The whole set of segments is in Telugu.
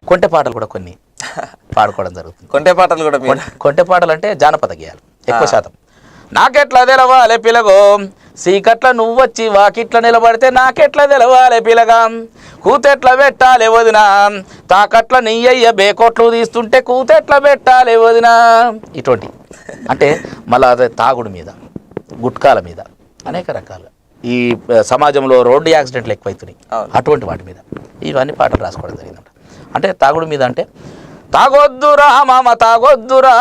కొంటె పాటలు కూడా కొన్ని పాడుకోవడం జరుగుతుంది. కొంటె పాటలు కూడా కొంటె పాటలు అంటే జానపద గేయాలు ఎక్కువ శాతం. నాకెట్లా తెలవాలే పిలగో సీకట్ల నువ్వొచ్చి వాకిట్ల నిలబడితే నాకెట్లా తెలవాలే పిలగా కూతెట్ల పెట్టాలే వదినా తాకట్ల నెయ్యయ్య బేకోట్లు తీస్తుంటే కూతెట్ల పెట్టాలే వదినా. ఇటువంటి అంటే మళ్ళీ అదే తాగుడు మీద గుట్కాల మీద అనేక రకాల ఈ సమాజంలో రోడ్డు యాక్సిడెంట్లు ఎక్కువైతున్నాయి, అటువంటి వాటి మీద ఇవన్నీ పాటలు రాసుకోవడం జరిగిందంట. అంటే తాగుడు మీద అంటే తాగొద్దురా మామ తాగొద్దురా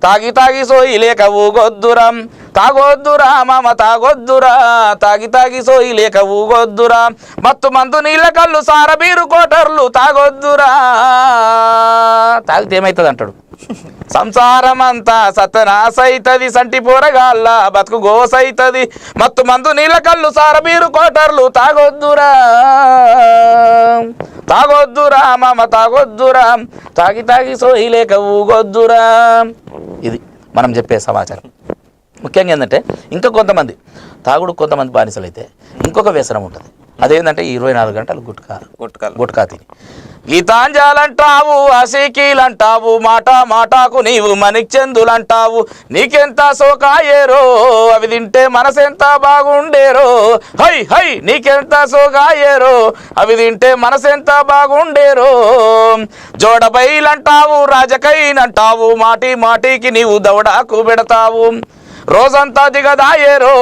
తాగి తాగి సోయి లేక ఊగొద్దురా తాగొద్దురా మామ తాగొద్దురా తాగి తాగి సోయి లేక ఊగొద్దురా మత్తు మందు నీళ్ళ కళ్ళు సారబీరు కోటర్లు తాగొద్దురా. తాగితే ఏమవుతుంది అంటాడు, సంసారం అంతా సతనాసైతది సంటి పోరగాళ్ళ బతుకు గోసైతది మత్తు మందు నీళ్ళ కళ్ళు సారబీరు కోటర్లు తాగొద్దురా తాగొద్దురా మామ తాగొద్దురా తాగి తాగి సోయి లేక ఊగొద్దురా. ఇది మనం చెప్పే సమాచారం. ముఖ్యంగా ఏంటంటే ఇంకా కొంతమంది తాగుడు కొంతమంది బానిసలు అయితే ఇంకొక వ్యసనం ఉంటుంది, అదేంటంటే 24 గంటలు గుట్కా తిని గీతాంజాలంటావు అసీకీలంటావు మాట మాటాకు నీవు మణిక్చందులంటావు నీకెంత సోకాయేరో అవి తింటే మనసెంత బాగుండేరో హై హై నీకెంత సోకాయేరో అవి తింటే మనసెంత బాగుండేరో జోడబైలంటావు రాజకైనంటావు మాటి మాటికి నీవు దవడాకు పెడతావు రోజంతా దిగదాయేరో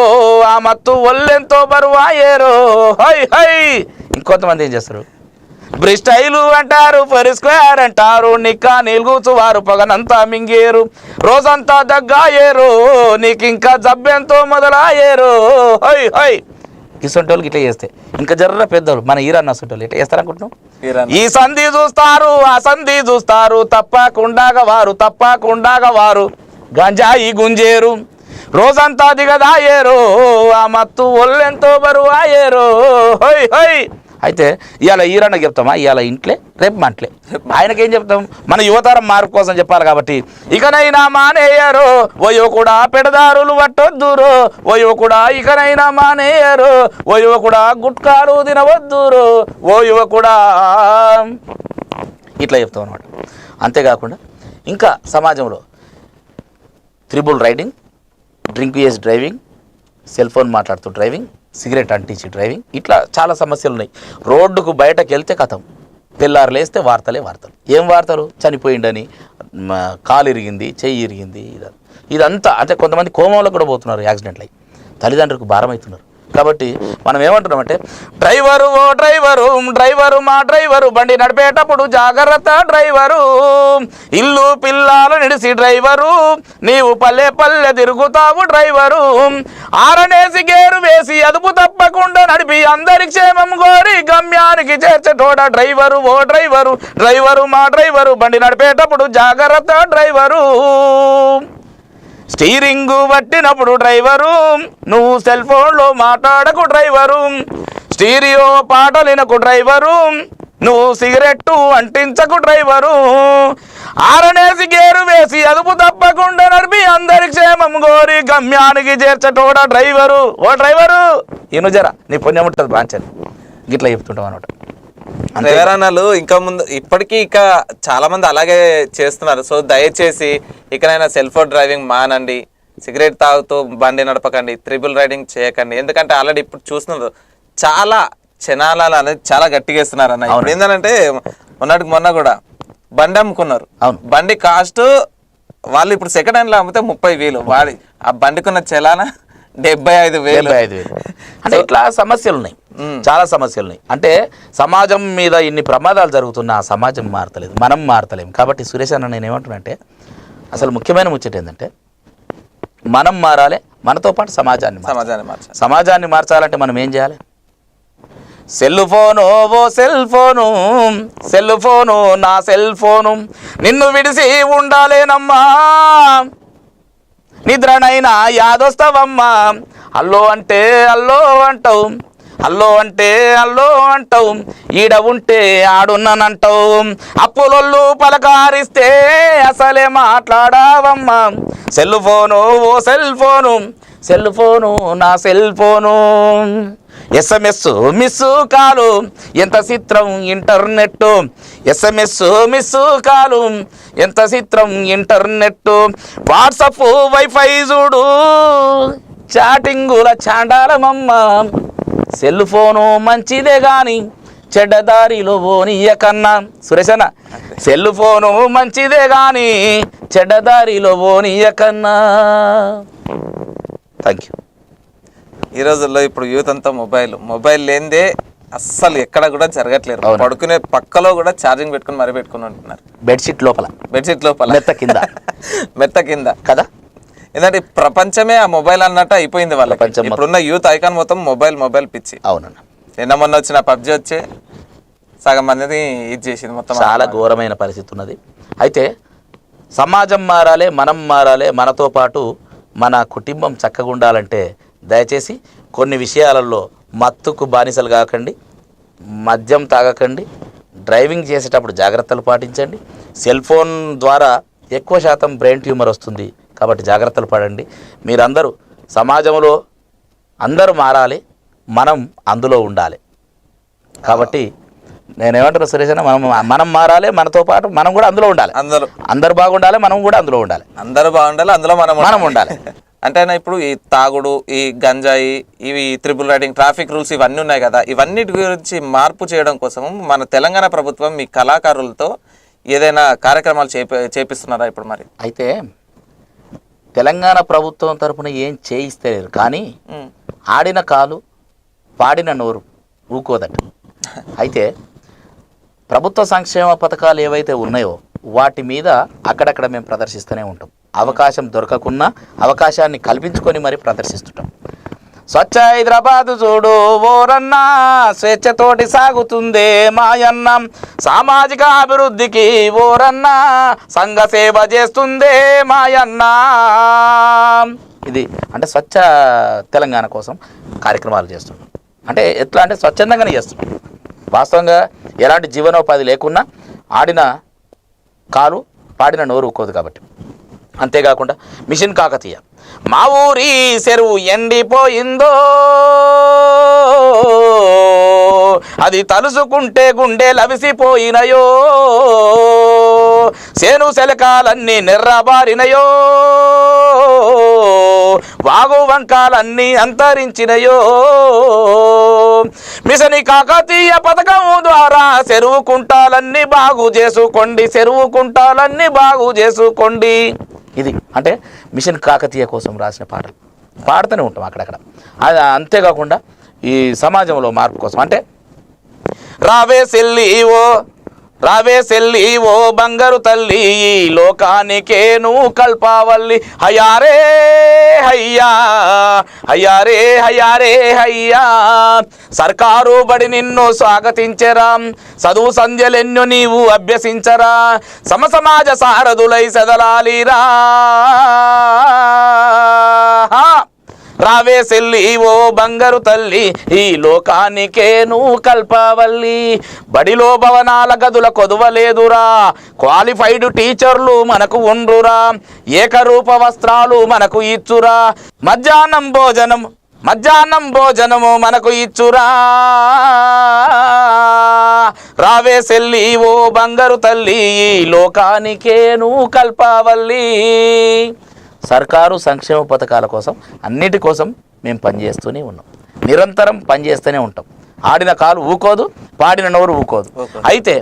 ఆ మత్తు ఒళ్ళెంతో బరువాయేరో హై హై. ఇంకొంతమంది ఏం చేస్తారు, బ్రిస్టైలు అంటారు పరిస్క్వేర్ అంటారు నిక్కా నిలుగుచువారు పొగనంతా మింగేరు రోజంతా దగ్గాయేరు నీకింకా జబ్బెంతో మొదలాయేరు హై హై. ఇసొంటోళ్ళకి ఇట్లా చేస్తే ఇంకా జర్ర పెద్దోళ్ళు మన ఈరాన్న సొంటోళ్ళు ఇట్లా చేస్తారనుకుంటున్నాం. ఈ సంధి చూస్తారు ఆ సంధి చూస్తారు తప్పకుండాగా వారు గంజాయి గుంజేరు రోజంతా దిగదాయేరు ఆ మత్తు ఒళ్ళెంతో బరువాయేరు హై హై. అయితే ఇవాళ ఈరన్నకి చెప్తామా, ఇవాళ ఇంట్లే రేపు మంటలే. ఆయనకేం చెప్తాం, మన యువతరం మార్పు కోసం చెప్పాలి కాబట్టి ఇకనైనా మానేయరు ఓ యువకుడా పెడదారులు పట్టొద్దురు ఓ యువకుడా ఇకనైనా మానేయరు ఓ యువకుడా గుట్కాలు తినవద్దురు ఓ యువకుడా ఇట్లా చెప్తాం అనమాట. అంతేకాకుండా ఇంకా సమాజంలో త్రిబుల్ రైడింగ్, డ్రింక్ చేసి డ్రైవింగ్, సెల్ ఫోన్ మాట్లాడుతూ డ్రైవింగ్, సిగరెట్ అంటించి డ్రైవింగ్, ఇట్లా చాలా సమస్యలు ఉన్నాయి. రోడ్డుకు బయటకు వెళ్తే కథం తెల్లారు లేస్తే వార్తలు. ఏం వార్తలు, చనిపోయిండని, కాలు ఇరిగింది, చెయ్యి ఇరిగింది, ఇదంతా. అంటే కొంతమంది కోమంలో కూడా పోతున్నారు యాక్సిడెంట్లు అయ్యి, తల్లిదండ్రులకు భారం అవుతున్నారు. కాబట్టి మనం ఏమంటున్నామంటే డ్రైవరు ఓ డ్రైవరు మా డ్రైవరు బండి నడిపేటప్పుడు జాగ్రత్త డ్రైవరు ఇల్లు పిల్లాలు నిడిసి డ్రైవరు నీవు పల్లె పల్లె తిరుగుతావు డ్రైవరు ఆరనేసి గేరు వేసి అదుపు తప్పకుండా నడిపి అందరి క్షేమం కోరి గమ్యానికి చేర్చటోడ డ్రైవరు ఓ డ్రైవరు మా డ్రైవరు బండి నడిపేటప్పుడు జాగ్రత్త డ్రైవరు స్టీరింగు పట్టినప్పుడు డ్రైవరు నువ్వు సెల్ ఫోన్లో మాట్లాడకు డ్రైవరు స్టీరియో పాటలినకు డ్రైవరు నువ్వు సిగరెట్టు అంటించకు డ్రైవరు ఆరనేసి గేరు వేసి అదుపు తప్పకుండా నడిపి అందరి క్షేమం కోరి గమ్యానికి చేర్చటోడ డ్రైవరు ఓ డ్రైవరు ఈయన జరా నీ పుణ్యం ఉంటుంది బాంచని గిట్లా చెప్తుంటాం అనమాట. ప్రేరణలు ఇంకా ముందు ఇప్పటికీ ఇక చాలా మంది అలాగే చేస్తున్నారు. సో దయచేసి ఇకనైనా సెల్ ఫోన్ డ్రైవింగ్ మానండి, సిగరెట్ తాగుతూ బండి నడపకండి, త్రిబుల్ రైడింగ్ చేయకండి. ఎందుకంటే ఆల్రెడీ ఇప్పుడు చూస్తున్నారు చాలా క్షణాలు అనేది చాలా గట్టిగా ఇస్తున్నారు అన్న. ఇప్పుడు ఏంటంటే మొన్న కూడా బండి అమ్ముకున్నారు, బండి కాస్ట్ వాళ్ళు ఇప్పుడు సెకండ్ హ్యాండ్ లో అమ్మితే 30,000, వాడి ఆ బండికున్న చలానా 75,000. అంటే ఇట్లా సమస్యలు ఉన్నాయి, చాలా సమస్యలు ఉన్నాయి. అంటే సమాజం మీద ఇన్ని ప్రమాదాలు జరుగుతున్నా ఆ సమాజం మారతలేదు, మనం మారతలేము. కాబట్టి సురేష్ అన్న నేను ఏమంటున్నానంటే అసలు ముఖ్యమైన ముచ్చట ఏంటంటే మనం మారాలి, మనతో పాటు సమాజాన్ని మార్చాలంటే మనం ఏం చేయాలి? సెల్ ఫోను ఓ సెల్ ఫోను నా సెల్ ఫోను నిన్ను విడిసి ఉండాలేనమ్మా నిద్రనైనా యాదొస్తావమ్మా అల్లో అంటే అల్లో అంటావు అల్లో అంటే అల్లో అంటావు, ఈడ ఉంటే ఆడున్నానంటావు, అప్పులొల్లు పలకారిస్తే అసలే మాట్లాడావమ్మా, సెల్ ఫోను ఓ సెల్ ఫోను, సెల్ ఫోను నా సెల్ ఫోను, SMS మిస్ కాలు ఎంత చిత్రం ఇంటర్నెట్, SMS మిస్ కాలు ఎంత చిత్రం ఇంటర్నెట్, వాట్సప్ వైఫై చూడు చాటింగుల చాండాలమమ్మ, సెల్ ఫోను మంచిదే గాని చెడ్డదారిలో పోనీయకన్నా. సురేష్ అన్న, సెల్ ఫోను మంచిదే గాని చెడ్డదారిలో పోనీయకన్నా. Thank you. ఈ రోజుల్లో ఇప్పుడు యూత్ అంతా మొబైల్ లేనిదే అస్సలు ఎక్కడ కూడా జరగట్లేదు. పడుకునే పక్కలో కూడా ఛార్జింగ్ పెట్టుకుని మరీ పెట్టుకుని ఉంటున్నారు. బెడ్షీట్ లోపల మెత్త కింద కదా. ఎందుకంటే ప్రపంచమే ఆ మొబైల్ అన్నట్టు అయిపోయింది వాళ్ళకి. ఇప్పుడున్న యూత్ ఐకాన్ మొత్తం మొబైల్ పిచ్చి. అవునన్న, నిన్న మొన్న వచ్చిన PUBG వచ్చే సగం మందిని ఇది చేసింది మొత్తం. చాలా ఘోరమైన పరిస్థితి ఉన్నది. అయితే సమాజం మారాలి, మనం మారాలి, మనతో పాటు మన కుటుంబం చక్కగా ఉండాలంటే దయచేసి కొన్ని విషయాలలో మత్తుకు బానిసలు కాకండి, మద్యం తాగకండి, డ్రైవింగ్ చేసేటప్పుడు జాగ్రత్తలు పాటించండి. సెల్ ఫోన్ ద్వారా ఎక్కువ శాతం బ్రెయిన్ ట్యూమర్ వస్తుంది కాబట్టి జాగ్రత్తలు పడండి. మీరందరూ సమాజంలో అందరూ మారాలి, మనం అందులో ఉండాలి. కాబట్టి నేనేమంటాను సురేష్ అన్న, మనం మారాలి, మనతో పాటు మనం కూడా అందులో ఉండాలి. అందరూ బాగుండాలి, మనం కూడా అందులో ఉండాలి. అందరూ బాగుండాలి, అందులో మనం ఉండాలి. అంటే ఇప్పుడు ఈ తాగుడు, ఈ గంజాయి, ఇవి త్రిబుల్ రైడింగ్, ట్రాఫిక్ రూల్స్ ఇవన్నీ ఉన్నాయి కదా, ఇవన్నిటి గురించి మార్పు చేయడం కోసం మన తెలంగాణ ప్రభుత్వం మీ కళాకారులతో ఏదైనా కార్యక్రమాలు చేపిస్తున్నారా ఇప్పుడు? మరి అయితే తెలంగాణ ప్రభుత్వం తరఫున ఏం చేయిస్తలేరు, కానీ ఆడిన కాలు పాడిన నోరు ఊకోదట. అయితే ప్రభుత్వ సంక్షేమ పథకాలు ఏవైతే ఉన్నాయో వాటి మీద అక్కడక్కడ మేము ప్రదర్శిస్తూనే ఉంటాం. అవకాశం దొరకకున్నా అవకాశాన్ని కల్పించుకొని మరి ప్రదర్శిస్తుంటాం. స్వచ్ఛ హైదరాబాద్ చూడు ఓరన్నా, స్వేచ్ఛతోటి సాగుతుందే మాయన్న, సామాజిక అభివృద్ధికి ఓరన్నా, సంఘ సేవ చేస్తుందే మాయన్న. ఇది అంటే స్వచ్ఛ తెలంగాణ కోసం కార్యక్రమాలు చేస్తున్నాం. అంటే ఎట్లా అంటే స్వచ్ఛందంగానే చేస్తున్నాం. వాస్తవంగా ఎలాంటి జీవనోపాధి లేకున్నా ఆడిన కాలు పాడిన నోరు ఊకోదు కాబట్టి. అంతేకాకుండా మిషన్ కాకతీయ, మా ఊరి చెరువు ఎండిపోయిందో, అది తలుసుకుంటే గుండె లవిసిపోయినయో, సేను శలకాలన్నీ నెర్రబారినయో, వాగు వంకాలన్నీ అంతరించినయో, మిషన్ కాకతీయ పథకం ద్వారా చెరువు కుంటాలన్నీ బాగు చేసుకోండి, చెరువు కుంటాలన్నీ బాగు చేసుకోండి. ఇది అంటే మిషన్ కాకతీయ కోసం రాసిన పాటలు పాడుతూనే ఉంటాం అక్కడక్కడ. అది అంతేకాకుండా ఈ సమాజంలో మార్పు కోసం అంటే రావే సెల్లి ఓ బంగారు తల్లి, ఈ లోకానికే నువ్వు కల్పావల్లి, హయారే హయ్యా హయారే హయారే హయ్యా, సర్కారు బడి నిన్ను స్వాగతించరా, చదువు సంధ్యలెన్నో నీవు అభ్యసించరా, సమాజ సారథులై సదలాలిరా, రావే సెల్లి ఓ బంగారు తల్లి, ఈ లోకానికే నువ్వు కల్పవల్లి, బడిలో భవనాల గదుల కొదువలేదురా, క్వాలిఫైడ్ టీచర్లు మనకు ఉండురా, ఏకరూప వస్త్రాలు మనకు ఇచ్చురా, మధ్యాహ్నం భోజనము మనకు ఇచ్చురా, రావే సెల్లి ఓ బంగారు తల్లి, ఈ లోకానికే నువ్వు కల్పవల్లి. సర్కారు సంక్షేమ పథకాల కోసం అన్నిటి కోసం మేము పనిచేస్తూనే ఉన్నాం, నిరంతరం పనిచేస్తూనే ఉంటాం. ఆడిన కాలు ఊకోదు, పాడిన నోరు ఊకోదు. అయితే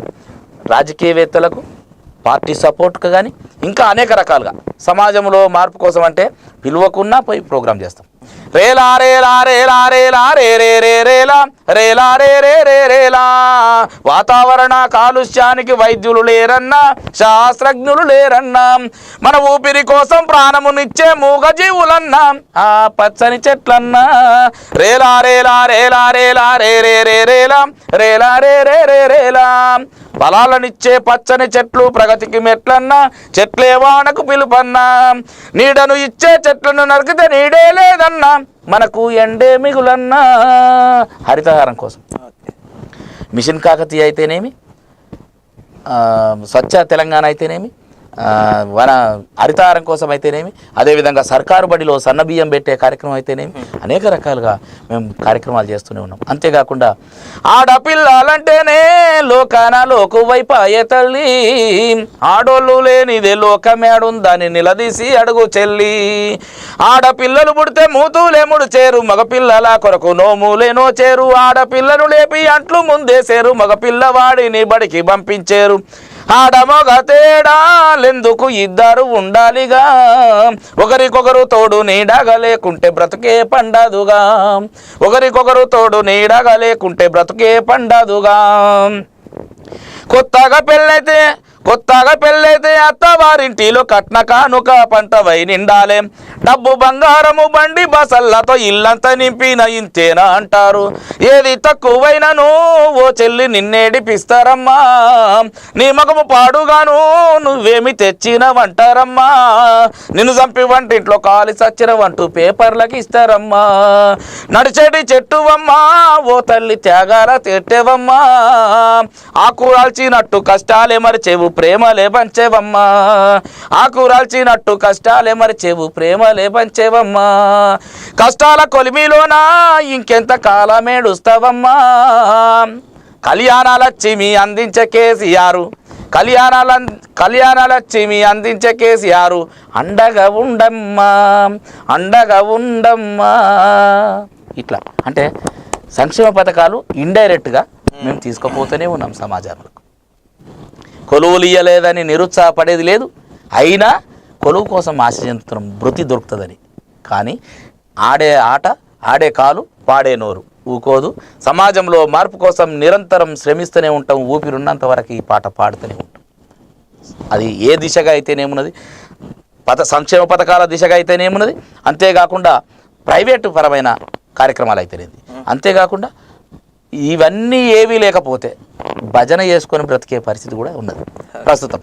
రాజకీయవేత్తలకు పార్టీ సపోర్ట్కి కానీ ఇంకా అనేక రకాలుగా సమాజంలో మార్పు కోసం అంటే పిలువకున్నా పోయి ప్రోగ్రాం చేస్తాం. రేలా రేలా రేలా రేలా రే రే రే రేలా రేలా రే రే రే రేలా, వాతావరణ కాలుష్యానికి వైద్యులు లేరన్నా, శాస్త్రజ్ఞులు లేరన్నా, మన ఊపిరి కోసం ప్రాణమునిచ్చే మూగజీవులన్నా, ఆ పచ్చని చెట్లన్నా, రేలా రేలా రేలా రేలా రే రే రే రేలా రేలా రే రే రే రేలా, ఫలాలనిచ్చే పచ్చని చెట్లు ప్రగతికి మెట్లన్నా, చెట్లే వానకు పిలుపన్నా, నీడను ఇచ్చే చెట్లను నరికితే నీడే లేదన్నా, మనకు ఎండే మిగులన్నా. హరితహారం కోసం మిషన్ కాకతీయ అయితేనేమి, స్వచ్ఛ తెలంగాణ అయితేనేమి, వన హరితహారం కోసం అయితేనేమి, అదేవిధంగా సర్కారు బడిలో సన్నబియ్యం పెట్టే కార్యక్రమం అయితేనేమి, అనేక రకాలుగా మేము కార్యక్రమాలు చేస్తూనే ఉన్నాం. అంతేకాకుండా ఆడపిల్లలంటేనే లోకాన లోకువైపాయే తల్లి, ఆడోళ్ళు లేనిదే లోకమేడుందని నిలదీసి అడుగు చెల్లి, ఆడపిల్లలు పుడితే మూతులే ముడిచేరు, మగపిల్లల కొరకు నోములేనో చేరు, ఆడపిల్లను లేపి అంట్లు ముందేసేరు, మగపిల్లవాడిని బడికి పంపించేరు, ఆడమొగ తేడాలెందుకు ఇద్దరు ఉండాలిగా, ఒకరికొకరు తోడు నీడగా లేకుంటే బ్రతుకే పండదుగా, ఒకరికొకరు తోడు నీడగా లేకుంటే బ్రతుకే పండదుగా. కొత్తగా పెళ్ళైతే అత్తవారింటిలో కట్న కానుక పంటవై నిండాలే, డబ్బు బంగారము బండి బసల్లతో ఇల్లంతా నింపిన ఇంతేనా అంటారు, ఏది తక్కువైనను ఓ చెల్లి నిన్నేడిపిస్తారమ్మా, నీ మగము పాడుగాను నువ్వేమి తెచ్చినవంటారమ్మా, నిన్ను చంపి వంటింట్లో కాలి సచ్చినవంటూ పేపర్లకి ఇస్తారమ్మా, నడిచేటి చెట్టువమ్మా ఓ తల్లి త్యాగాల తెట్టేవమ్మా, ఆకురాల్చినట్టు కష్టాలే మరిచేవు ప్రేమలే పంచేవమ్మా, ఆకురాల్చినట్టు కష్టాలే మరిచేవు ప్రేమలే పంచేవమ్మా, కష్టాల కొలిమిలోనా ఇంకెంత కాలమేడుస్తావమ్మా, కళ్యాణాలక్ష్మి అందించే కేసీఆర్, కళ్యాణాలక్ష్మి అందించే కేసీఆర్, అండగా ఉండమ్మా అండగా ఉండమ్మా. ఇట్లా అంటే సంక్షేమ పథకాలు ఇండైరెక్ట్గా మేము తీసుకుపోతూనే ఉన్నాం సమాజంలో. కొలువులు ఇయ్యలేదని నిరుత్సాహపడేది లేదు, అయినా కొలువు కోసం ఆశ చెందుతున్నాం బృతి దొరుకుతుందని. కానీ ఆడే ఆట ఆడే కాలు పాడే నోరు ఊకోదు. సమాజంలో మార్పు కోసం నిరంతరం శ్రమిస్తూనే ఉంటాం, ఊపిరున్నంత వరకు ఈ పాట పాడుతూనే ఉంటాం. అది ఏ దిశగా అయితేనేమున్నది, సంక్షేమ పథకాల దిశగా అయితేనేమున్నది, అంతేకాకుండా ప్రైవేటు పరమైన కార్యక్రమాలు అయితేనేది, అంతేకాకుండా ఇవన్నీ ఏవీ లేకపోతే భజన చేసుకొని బ్రతికే పరిస్థితి కూడా ఉన్నది ప్రస్తుతం.